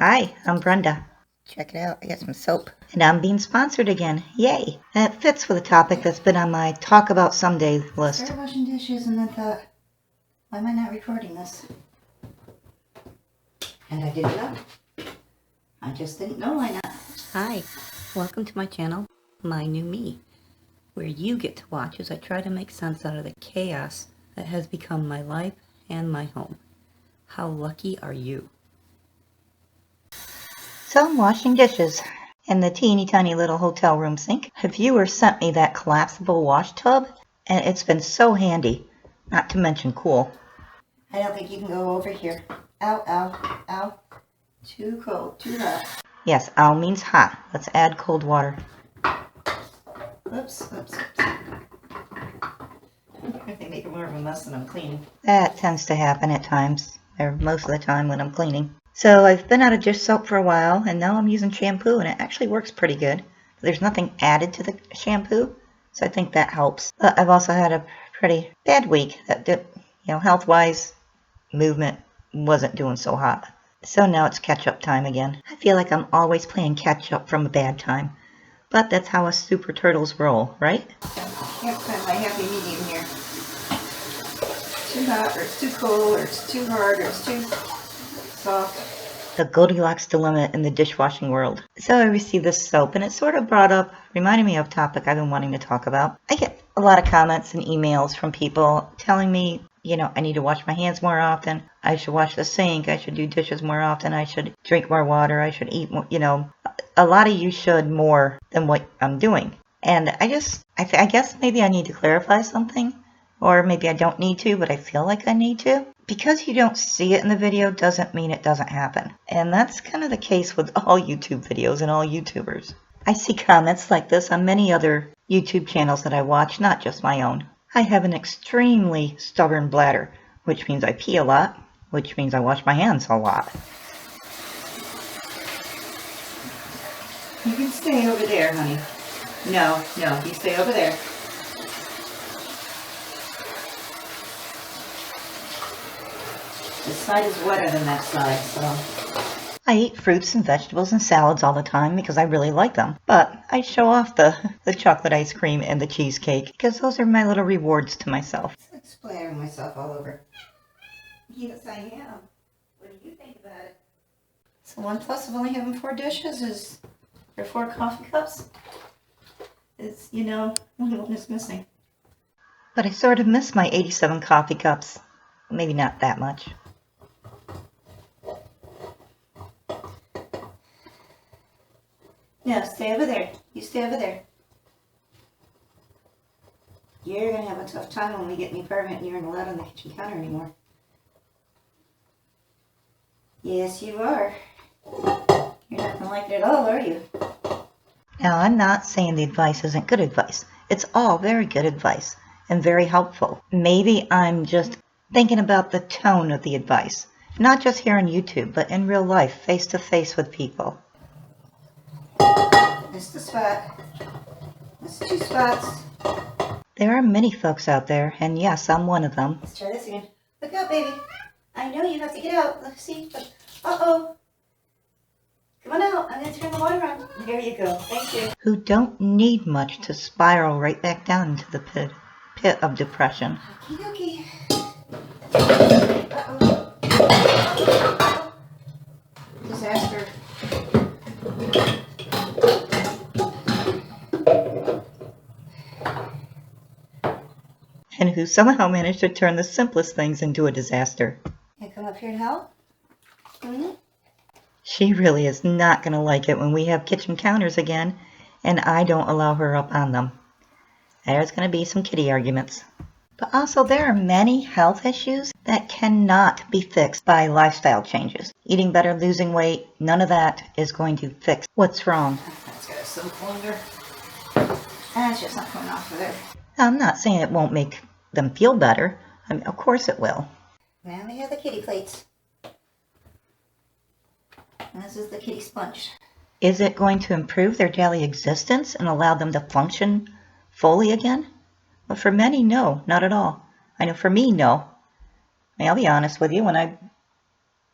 Hi, I'm Brenda. Check it out, I got some soap. And I'm being sponsored again. Yay! And it fits with a topic that's been on my talk about someday list. I started washing dishes and then thought, why am I not recording this? And I didn't know. I just didn't know why not. Hi, welcome to my channel, My New Me, where you get to watch as I try to make sense out of the chaos that has become my life and my home. How lucky are you? So I'm washing dishes in the teeny tiny little hotel room sink. A viewer sent me that collapsible wash tub, and it's been so handy, not to mention cool. I don't think you can go over here. Ow, ow, ow. Too cold, too hot. Yes, ow means hot. Let's add cold water. Oops, oops, oops. They make more of a mess than I'm cleaning. That tends to happen at times, or most of the time when I'm cleaning. So I've been out of dish soap for a while, and now I'm using shampoo, and it actually works pretty good. There's nothing added to the shampoo, so I think that helps. But I've also had a pretty bad week that did, health-wise, movement wasn't doing so hot. So now it's catch-up time again. I feel like I'm always playing catch-up from a bad time. But that's how us super turtles roll, right? Can't find my happy medium here. Too hot, or it's too cold, or it's too hard, or it's too soft. The Goldilocks dilemma in the dishwashing world. So I received this soap, and it sort of reminded me of a topic I've been wanting to talk about. I get a lot of comments and emails from people telling me, I need to wash my hands more often. I should wash the sink. I should do dishes more often. I should drink more water. I should eat more, a lot of you should more than what I'm doing. And I guess maybe I need to clarify something, or maybe I don't need to, but I feel like I need to. Because you don't see it in the video doesn't mean it doesn't happen. And that's kind of the case with all YouTube videos and all YouTubers. I see comments like this on many other YouTube channels that I watch, not just my own. I have an extremely stubborn bladder, which means I pee a lot, which means I wash my hands a lot. You can stay over there, honey. No, you stay over there. This side is wetter than that side, so. I eat fruits and vegetables and salads all the time because I really like them. But I show off the chocolate ice cream and the cheesecake because those are my little rewards to myself. It's like splattering myself all over. Yes, I am. What do you think about it? So 1 plus of only having 4 dishes is, or 4 coffee cups, is, one is missing. But I sort of miss my 87 coffee cups. Maybe not that much. No, stay over there. You stay over there. You're going to have a tough time when we get any permit and you aren't allowed on the kitchen counter anymore. Yes, you are. You're not going to like it at all, are you? Now, I'm not saying the advice isn't good advice. It's all very good advice and very helpful. Maybe I'm just thinking about the tone of the advice. Not just here on YouTube, but in real life, face to face with people. This is the spot. This is 2 spots. There are many folks out there, and yes, I'm one of them. Let's try this again. Look out, baby. I know you have to get out. Let's see. Uh-oh. Come on out. I'm going to turn the water on. There you go. Thank you. Who don't need much to spiral right back down into the pit of depression. Okie dokie. Uh-oh. Disaster. And who somehow managed to turn the simplest things into a disaster. Can I come up here and help? Mm-hmm. She really is not going to like it when we have kitchen counters again, and I don't allow her up on them. There's going to be some kitty arguments. But also, there are many health issues that cannot be fixed by lifestyle changes. Eating better, losing weight, none of that is going to fix what's wrong. That's got a soap longer. That's just not coming off of there. I'm not saying it won't make them feel better. I mean, of course it will. Now we have the kitty plates. And this is the kitty sponge. Is it going to improve their daily existence and allow them to function fully again? Well, for many, no, not at all. I know for me, no. I mean, I'll be honest with you,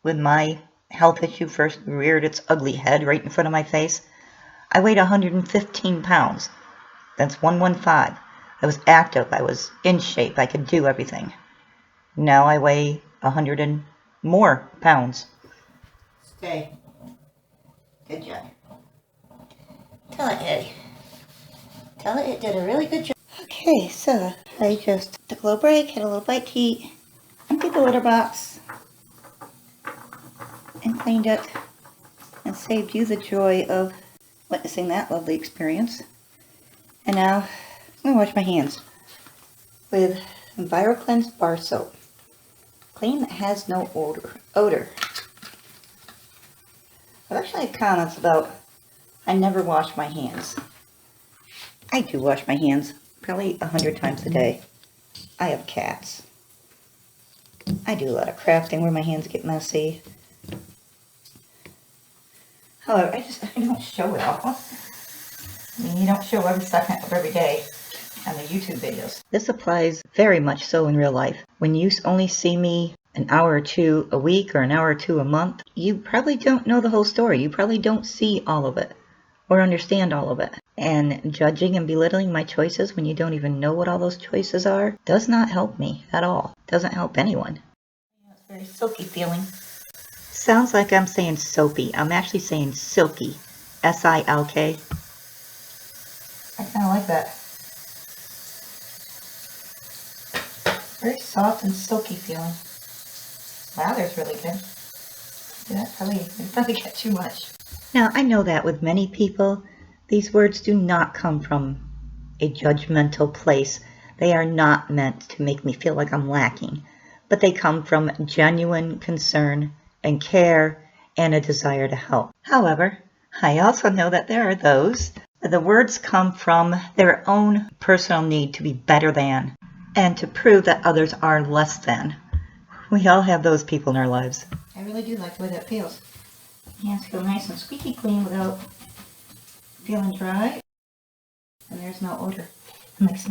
with my health issue first reared its ugly head right in front of my face, I weighed 115 pounds. That's 115. I was active, I was in shape, I could do everything. Now I weigh 100 and more pounds. Stay. Good job. Tell it, Eddie. Tell it did a really good job. Okay, so I just took a little break, had a little bite to eat, emptied the litter box, and cleaned it, and saved you the joy of witnessing that lovely experience. And now I'm going to wash my hands with Odorklenz bar soap. Clean that has no odor. I've actually had comments about I never wash my hands. I do wash my hands probably 100 times a day. I have cats. I do a lot of crafting where my hands get messy. However, I don't show it all. I mean, you don't show every second of every day on the YouTube videos. This applies very much so in real life. When you only see me an hour or two a week or an hour or two a month, you probably don't know the whole story. You probably don't see all of it or understand all of it. And judging and belittling my choices when you don't even know what all those choices are does not help me at all. Doesn't help anyone. It's very silky feeling. Sounds like I'm saying soapy. I'm actually saying silky. S-I-L-K. I kind of like that. Very soft and silky feeling. Wow, that's really good. Yeah, probably get too much. Now, I know that with many people, these words do not come from a judgmental place. They are not meant to make me feel like I'm lacking, but they come from genuine concern and care and a desire to help. However, I also know that there are those that the words come from their own personal need to be better than and to prove that others are less than. We all have those people in our lives. I really do like the way that feels. Hands feel nice and squeaky clean without feeling dry. And there's no odor.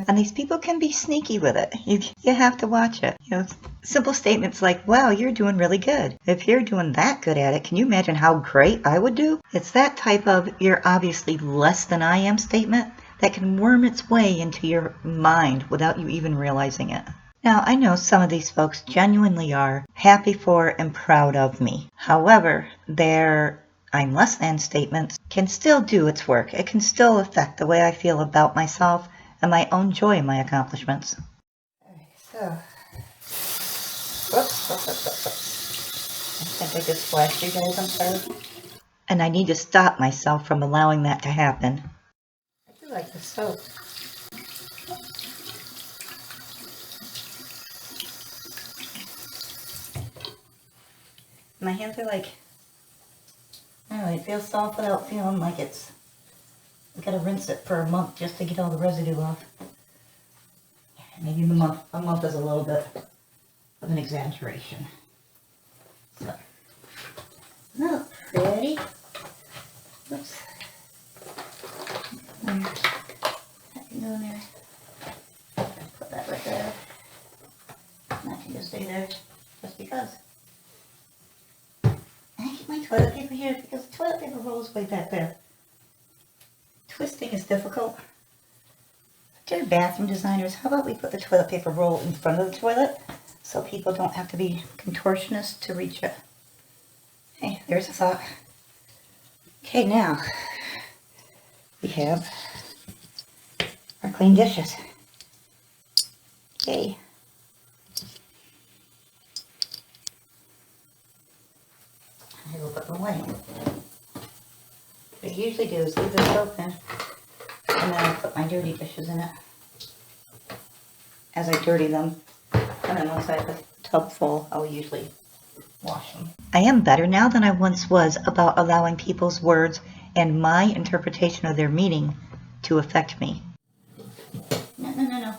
And these people can be sneaky with it. You have to watch it. You know, simple statements like, wow, you're doing really good. If you're doing that good at it, can you imagine how great I would do? It's that type of you're obviously less than I am statement that can worm its way into your mind without you even realizing it. Now, I know some of these folks genuinely are happy for and proud of me. However, their I'm less than statements can still do its work. It can still affect the way I feel about myself and my own joy in my accomplishments. Okay, so, whoops. I think I just splashed you guys, I'm sorry. And I need to stop myself from allowing that to happen. I do like the soap. My hands are like, I don't know, it feels soft without feeling like it's, I gotta rinse it for a month just to get all the residue off. Maybe a month is a little bit of an exaggeration. So, not pretty. Oops. That can go in there. Put that right there. And that can just stay there, just because. I keep my toilet paper here because the toilet paper roll is way back there. Twisting is difficult. Dear bathroom designers, how about we put the toilet paper roll in front of the toilet so people don't have to be contortionists to reach it. Hey, there's a thought. Okay, now we have our clean dishes. Yay. I will put them away. What I usually do is leave this open and then I put my dirty dishes in it as I dirty them. And then once I have a tub full, I'll usually wash them. I am better now than I once was about allowing people's words and my interpretation of their meaning to affect me. No.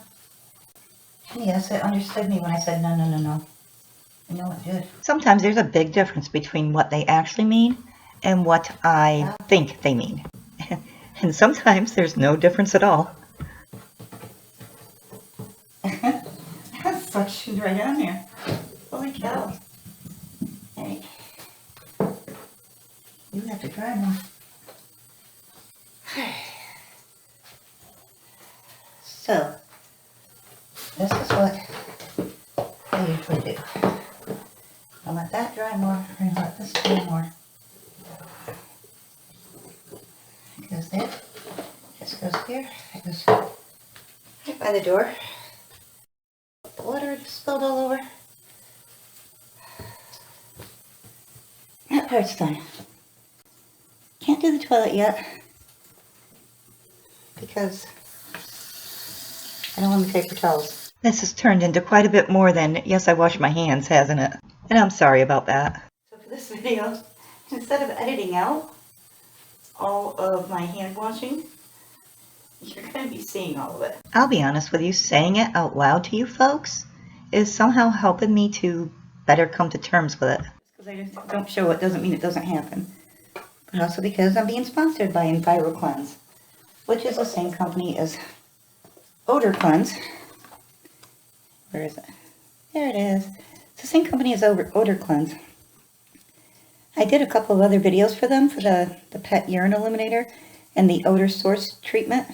Yes, it understood me when I said no. I know it did. Sometimes there's a big difference between what they actually mean and what I think they mean. And sometimes there's no difference at all. That's such right on there. Holy cow. Hey. You have to dry more. So, this is what I usually do. I'll let that dry more, and let this dry more. It goes there. This goes here. It goes right by the door. The water just spilled all over. That part's done. Can't do the toilet yet because I don't want the paper towels. This has turned into quite a bit more than, yes, I wash my hands, hasn't it? And I'm sorry about that. So for this video, instead of editing out all of my hand washing, you're going to be seeing all of it. I'll be honest with you, saying it out loud to you folks is somehow helping me to better come to terms with it. Because I just don't show it doesn't mean it doesn't happen. But also because I'm being sponsored by Odorklenz, which is the same company as Odorklenz. Where is it? There it is. It's the same company as Odorklenz. I did a couple of other videos for them for the Pet Urine Eliminator and the odor source treatment.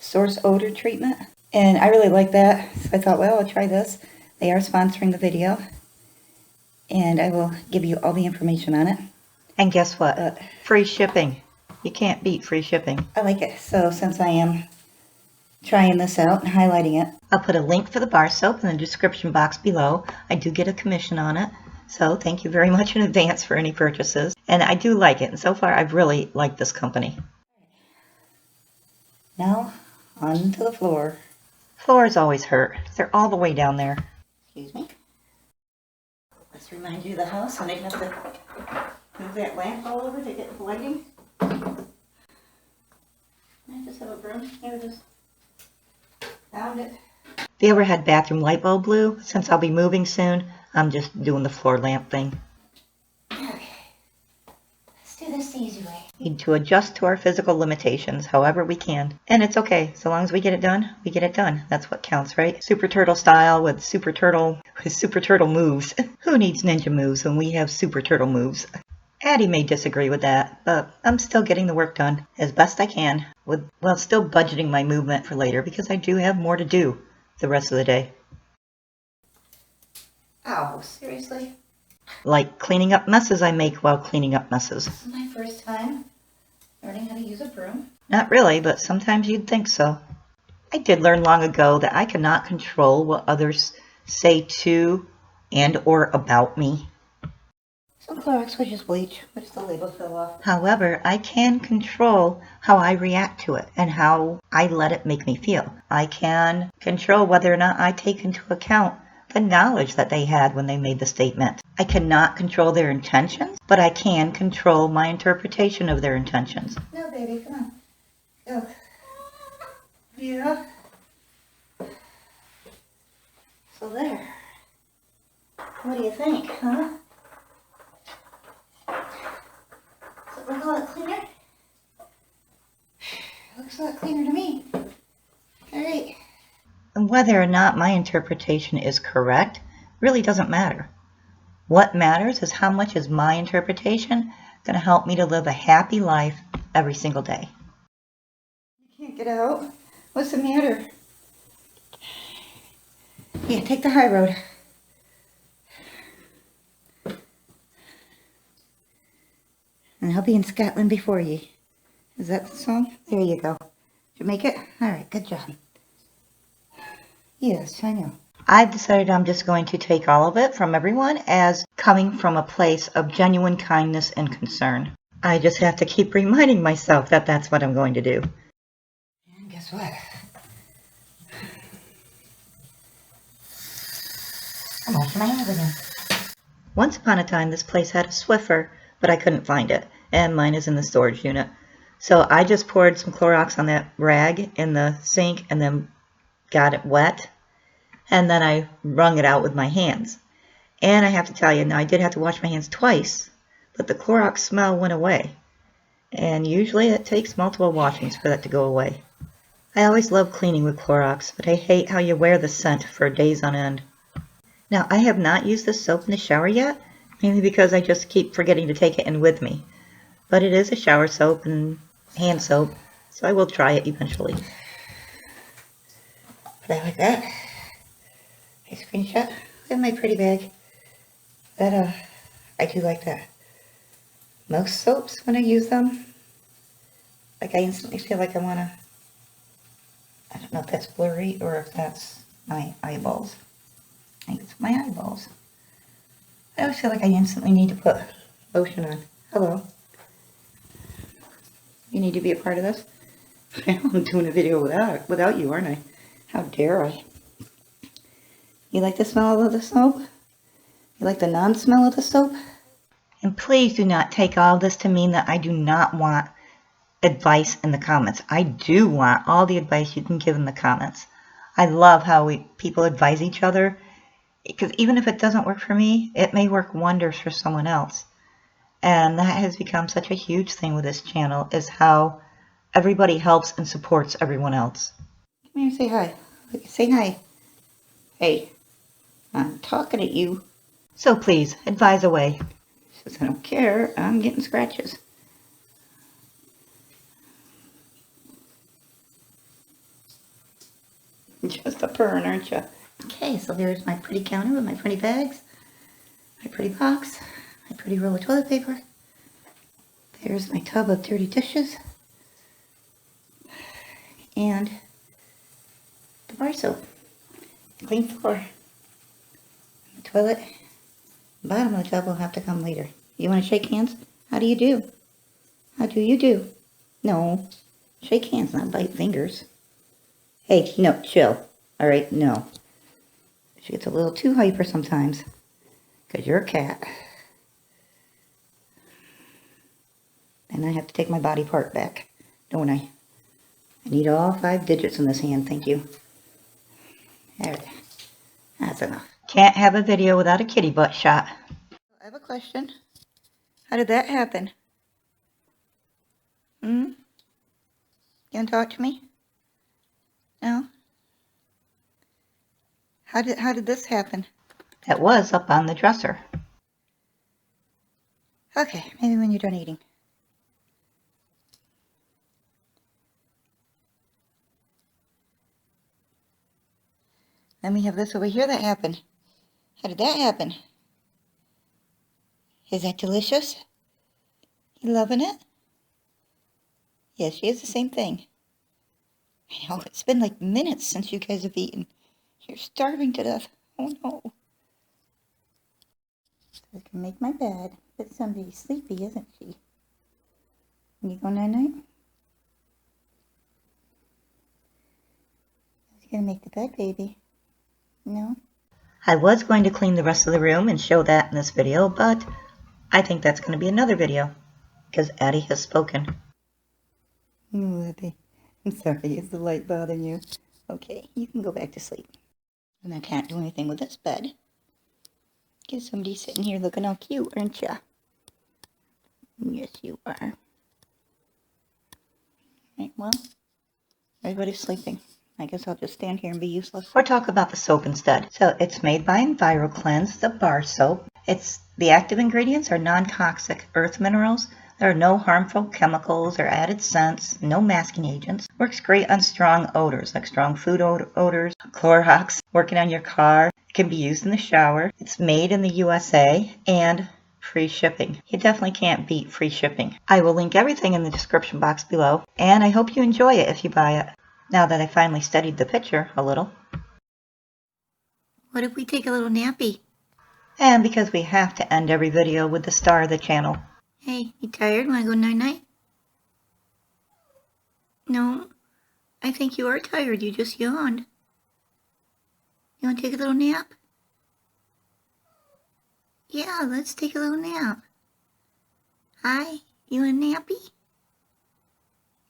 Source odor treatment. And I really like that. So I thought, well, I'll try this. They are sponsoring the video. And I will give you all the information on it. And guess what? Free shipping. You can't beat free shipping. I like it. So since I am trying this out and highlighting it, I'll put a link for the bar soap in the description box below. I do get a commission on it. So thank you very much in advance for any purchases. And I do like it. And so far, I've really liked this company. Now, onto the floor. Floors always hurt. They're all the way down there. Excuse me. Let's remind you of the house when I have to move that lamp all over to get the lighting. I just have a broom here, just found it. The overhead bathroom light bulb blew. Since I'll be moving soon, I'm just doing the floor lamp thing. Okay, let's do this the easy way. Need to adjust to our physical limitations however we can. And it's okay. So long as we get it done, we get it done. That's what counts, right? Super Turtle style with Super Turtle moves. Who needs ninja moves when we have Super Turtle moves? Addie may disagree with that, but I'm still getting the work done as best I can, while still budgeting my movement for later because I do have more to do the rest of the day. Oh, seriously? Like cleaning up messes I make while cleaning up messes. This is my first time learning how to use a broom. Not really, but sometimes you'd think so. I did learn long ago that I cannot control what others say to and or about me. Some Clorox, which is bleach, which the label fell off. However, I can control how I react to it and how I let it make me feel. I can control whether or not I take into account the knowledge that they had when they made the statement. I cannot control their intentions, but I can control my interpretation of their intentions. No, baby, come on. Go. Yeah. So there. What do you think, huh? Does it look a lot cleaner? It looks a lot cleaner to me. Alright. And whether or not my interpretation is correct really doesn't matter. What matters is how much is my interpretation going to help me to live a happy life every single day. You can't get out. What's the matter? Yeah, take the high road. And I'll be in Scotland before you. Is that the song? There you go. Did you make it? Alright, good job. Yes, I know. I've decided I'm just going to take all of it from everyone as coming from a place of genuine kindness and concern. I just have to keep reminding myself that that's what I'm going to do. And guess what? I'm washing my hands again. Once upon a time, this place had a Swiffer, but I couldn't find it, and mine is in the storage unit. So I just poured some Clorox on that rag in the sink and then got it wet, and then I wrung it out with my hands. And I have to tell you, now I did have to wash my hands twice, but the Clorox smell went away. And usually it takes multiple washings for that to go away. I always love cleaning with Clorox, but I hate how you wear the scent for days on end. Now, I have not used this soap in the shower yet Mainly because I just keep forgetting to take it in with me. But it is a shower soap and hand soap, so I will try it eventually. But I like that. I screenshot. Look at my pretty bag. That, I do like that. Most soaps, when I use them, like I instantly feel like I want to, I don't know if that's blurry or if that's my eyeballs. I think it's my eyeballs. I always feel like I instantly need to put lotion on. Hello. You need to be a part of this? I'm doing a video without you, aren't I? How dare I? You like the smell of the soap? You like the non-smell of the soap? And please do not take all this to mean that I do not want advice in the comments. I do want all the advice you can give in the comments. I love how people advise each other, because even if it doesn't work for me, it may work wonders for someone else. And that has become such a huge thing with this channel, is how everybody helps and supports everyone else. Come here, say hi. Say hi. Hey, I'm talking at you. So please, advise away. She says, I don't care, I'm getting scratches. Just a purring, aren't you? Okay, so there's my pretty counter with my pretty bags, my pretty box, my pretty roll of toilet paper. There's my tub of dirty dishes. And the bar soap. Clean floor. The toilet. The bottom of the tub will have to come later. You want to shake hands? How do you do? How do you do? No. Shake hands, not bite fingers. Hey, no, chill. Alright, no. She gets a little too hyper sometimes. Because you're a cat. And I have to take my body part back, don't I? I need all 5 digits in this hand, thank you. There, that's enough. Can't have a video without a kitty butt shot. I have a question. How did that happen? You gonna talk to me? No? How did this happen? That was up on the dresser. Okay, maybe when you're done eating. Then we have this over here that happened. How did that happen? Is that delicious? You loving it? Yes, she is the same thing. I know, it's been like minutes since you guys have eaten. You're starving to death. Oh no. So I can make my bed, but somebody's sleepy, isn't she? You go night-night? Who's gonna make the bed, baby? No? I was going to clean the rest of the room and show that in this video, but I think that's going to be another video, because Addie has spoken. Addie, I'm sorry, is the light bothering you? Okay, you can go back to sleep. And I can't do anything with this bed. Because somebody's sitting here looking all cute, aren't ya? Yes, you are. Right, well, everybody's sleeping. I guess I'll just stand here and be useless. Or talk about the soap instead. So it's made by Odorklenz, the bar soap. The active ingredients are non-toxic earth minerals. There are no harmful chemicals or added scents, no masking agents. Works great on strong odors, like strong food odors, Clorox, working on your car. It can be used in the shower. It's made in the USA and free shipping. You definitely can't beat free shipping. I will link everything in the description box below, and I hope you enjoy it if you buy it. Now that I finally studied the picture a little. What if we take a little nappy? And because we have to end every video with the star of the channel. Hey, you tired? Want to go night-night? No, I think you are tired. You just yawned. You want to take a little nap? Yeah, let's take a little nap. Hi, you want a nappy?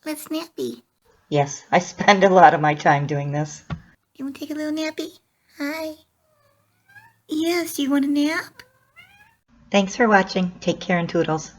Let's nappy. Yes, I spend a lot of my time doing this. You want to take a little nappy? Hi. Yes, you want a nap? Thanks for watching. Take care and toodles.